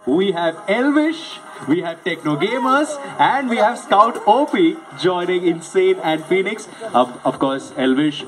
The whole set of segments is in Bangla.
We have Elvish, we have Techno Gamers, and we have Scout OP joining Insane and Phoenix. Of course, Elvish.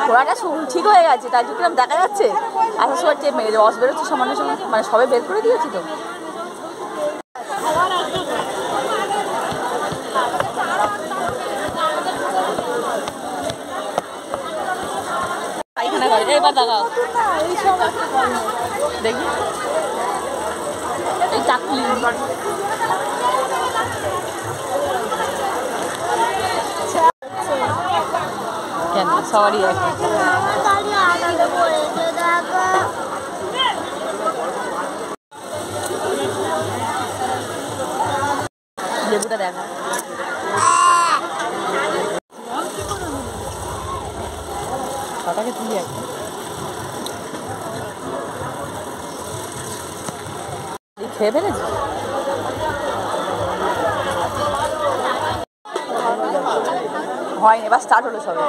ঘোড়াটা ঠিক হয়ে গেছে, তাই কিরকম দেখা যাচ্ছে। আসার সময় যে রস বেরোচ্ছে সামান্য সময়, মানে সবাই বের করে দিয়েছি তো। পায়খানা করে এবার দেখাও দেখি এই চাকলি কেন সবারই এক লেবুটা দেখা পাটাকে তুলি একটা খেয়ে ফেলেছি। হয়নি, এবার স্টার্ট হলো সবে।